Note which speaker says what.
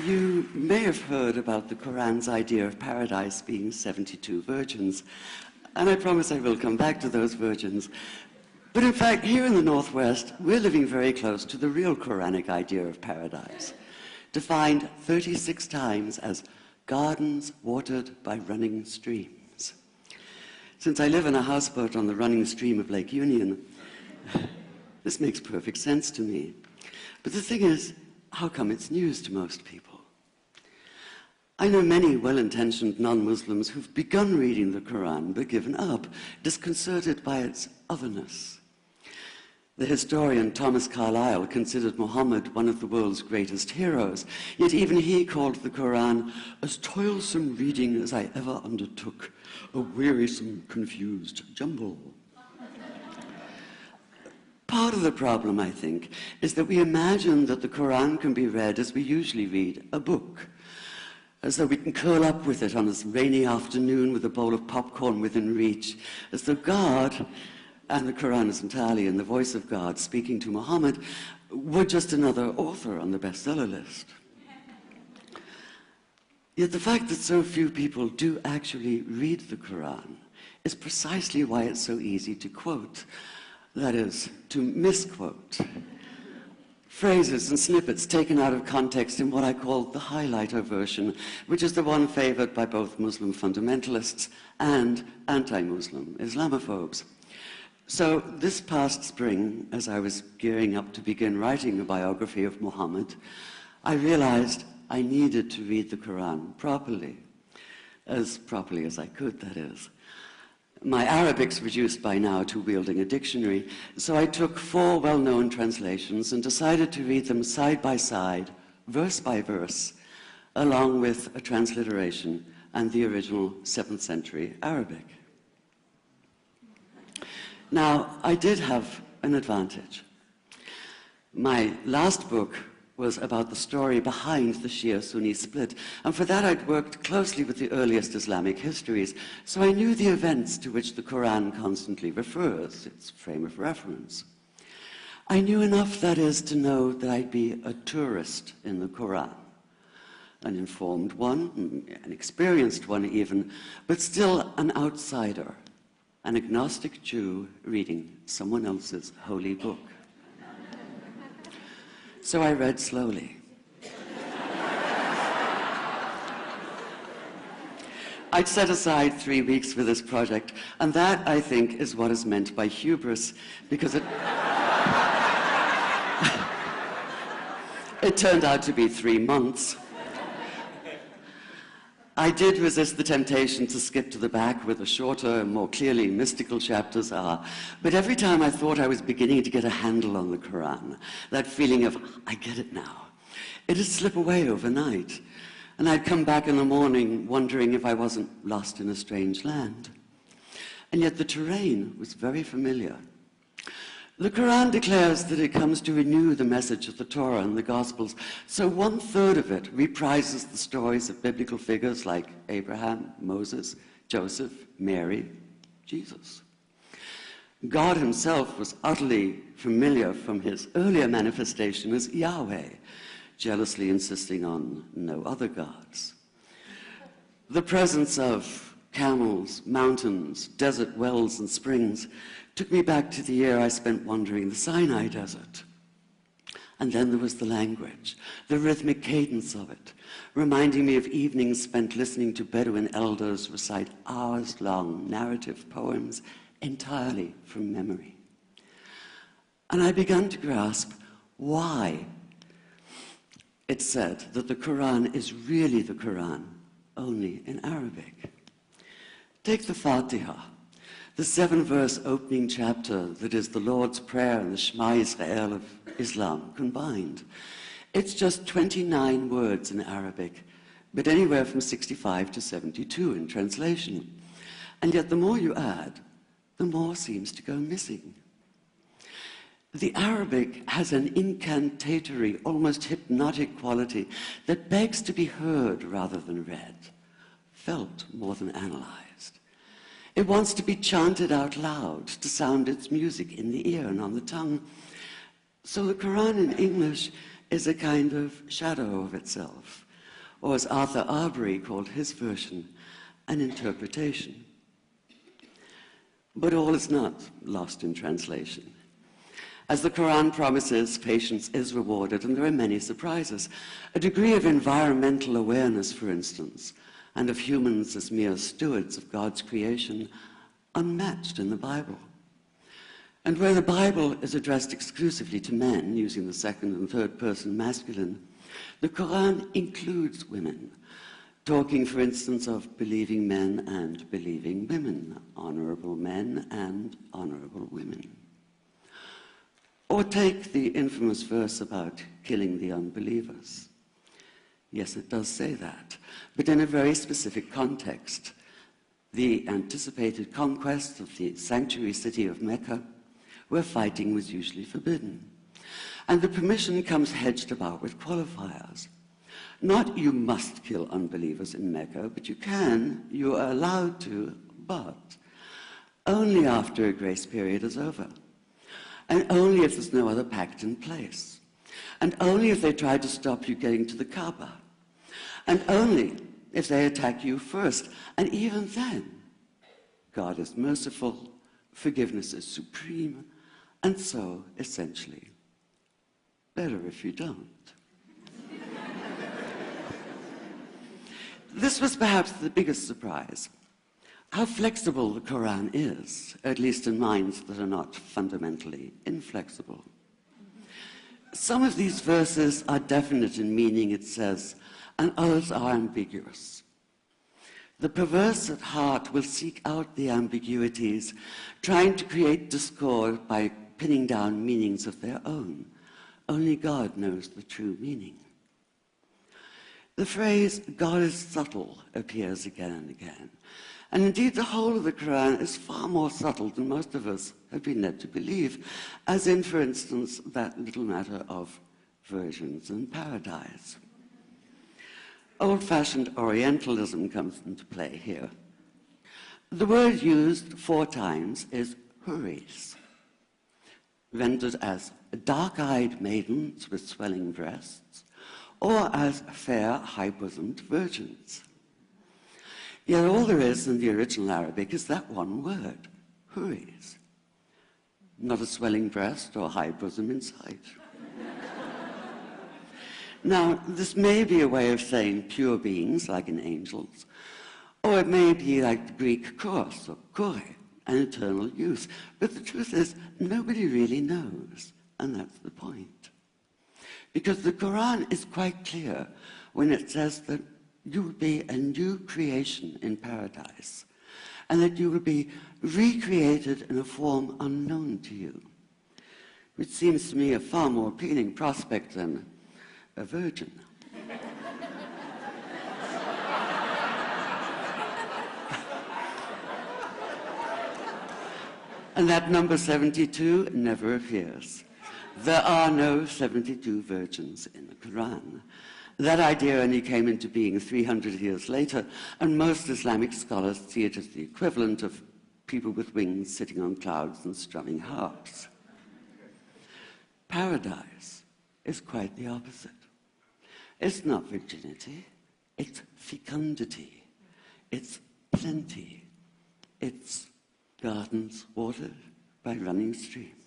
Speaker 1: You may have heard about the Quran's idea of paradise being 72 virgins, and I promise I will come back to those virgins. But in fact, here in the Northwest, we're living very close to the real Quranic idea of paradise, defined 36 times as gardens watered by running streams. Since I live in a houseboat on the running stream of Lake Union, this makes perfect sense to me. But the thing is, how come it's news to most people? I know many well-intentioned non-Muslims who've begun reading the Quran but given up, disconcerted by its otherness. The historian Thomas Carlyle considered Muhammad one of the world's greatest heroes, yet even he called the Quran as toilsome reading as I ever undertook, a wearisome, confused jumble. Part of the problem, I think, is that we imagine that the Quran can be read as we usually read a book, as though we can curl up with it on a rainy afternoon with a bowl of popcorn within reach, as though God, and the Quran is entirely in the voice of God speaking to Muhammad, were just another author on the bestseller list. Yet the fact that so few people do actually read the Quran is precisely why it's so easy to quote. That is, to misquote. Phrases and snippets taken out of context in what I call the highlighter version, which is the one favored by both Muslim fundamentalists and anti-Muslim Islamophobes. So this past spring, as I was gearing up to begin writing a biography of Muhammad, I realized I needed to read the Quran properly as I could, that is. My Arabic's reduced by now to wielding a dictionary, so I took 4 well-known translations and decided to read them side by side, verse by verse, along with a transliteration and the original 7th century Arabic. Now, I did have an advantage. My last book was about the story behind the Shia-Sunni split, and for that I'd worked closely with the earliest Islamic histories, so I knew the events to which the Quran constantly refers, its frame of reference. I knew enough, that is, to know that I'd be a tourist in the Quran, an informed one, an experienced one even, but still an outsider, an agnostic Jew reading someone else's holy book. So I read slowly. I'd set aside 3 weeks for this project, and that, I think, is what is meant by hubris, because it turned out to be 3 months. I did resist the temptation to skip to the back where the shorter and more clearly mystical chapters are, but every time I thought I was beginning to get a handle on the Quran, that feeling of, I get it now, it'd slip away overnight, and I'd come back in the morning wondering if I wasn't lost in a strange land. And yet the terrain was very familiar. The Quran declares that it comes to renew the message of the Torah and the Gospels, so 1/3 of it reprises the stories of biblical figures like Abraham, Moses, Joseph, Mary, Jesus. God himself was utterly familiar from his earlier manifestation as Yahweh, jealously insisting on no other gods. The presence of camels, mountains, desert wells and springs took me back to the year I spent wandering the Sinai desert. And then there was the language, the rhythmic cadence of it, reminding me of evenings spent listening to Bedouin elders recite hours-long narrative poems entirely from memory. And I began to grasp why it said that the Quran is really the Quran, only in Arabic. Take the Fatiha, the 7-verse opening chapter that is the Lord's Prayer and the Shema Israel of Islam combined. It's just 29 words in Arabic, but anywhere from 65 to 72 in translation. And yet the more you add, the more seems to go missing. The Arabic has an incantatory, almost hypnotic quality that begs to be heard rather than read, felt more than analyzed. It wants to be chanted out loud, to sound its music in the ear and on the tongue. So the Quran in English is a kind of shadow of itself, or as Arthur Arbery called his version, an interpretation. But all is not lost in translation. As the Quran promises, patience is rewarded, and there are many surprises. A degree of environmental awareness, for instance, and of humans as mere stewards of God's creation, unmatched in the Bible. And where the Bible is addressed exclusively to men, using the second and third person masculine, the Quran includes women, talking, for instance, of believing men and believing women, honorable men and honorable women. Or take the infamous verse about killing the unbelievers. Yes, it does say that, but in a very specific context. The anticipated conquest of the sanctuary city of Mecca, where fighting was usually forbidden. And the permission comes hedged about with qualifiers. Not you must kill unbelievers in Mecca, but you are allowed to, but only after a grace period is over. And only if there's no other pact in place. And only if they try to stop you getting to the Kaaba. And only if they attack you first. And even then, God is merciful, forgiveness is supreme, and so, essentially, better if you don't. This was perhaps the biggest surprise. How flexible the Quran is, at least in minds that are not fundamentally inflexible. Some of these verses are definite in meaning, it says, and others are ambiguous. The perverse at heart will seek out the ambiguities, trying to create discord by pinning down meanings of their own. Only God knows the true meaning. The phrase, God is subtle, appears again and again. And indeed, the whole of the Quran is far more subtle than most of us have been led to believe, as in, for instance, that little matter of virgins and paradise. Old-fashioned Orientalism comes into play here. The word used 4 times is huris, rendered as dark-eyed maidens with swelling breasts, or as fair, high-bosomed virgins. Yet all there is in the original Arabic is that one word, huris. Not a swelling breast or high bosom in sight. Now, this may be a way of saying pure beings, like in angels, or it may be like the Greek kos, or kore, an eternal youth. But the truth is, nobody really knows, and that's the point. Because the Quran is quite clear when it says that you will be a new creation in paradise, and that you will be recreated in a form unknown to you, which seems to me a far more appealing prospect than a virgin. And that number 72 never appears. There are no 72 virgins in the Quran. That idea only came into being 300 years later, and most Islamic scholars see it as the equivalent of people with wings sitting on clouds and strumming harps. Paradise is quite the opposite. It's not virginity, it's fecundity, it's plenty, it's gardens watered by running streams.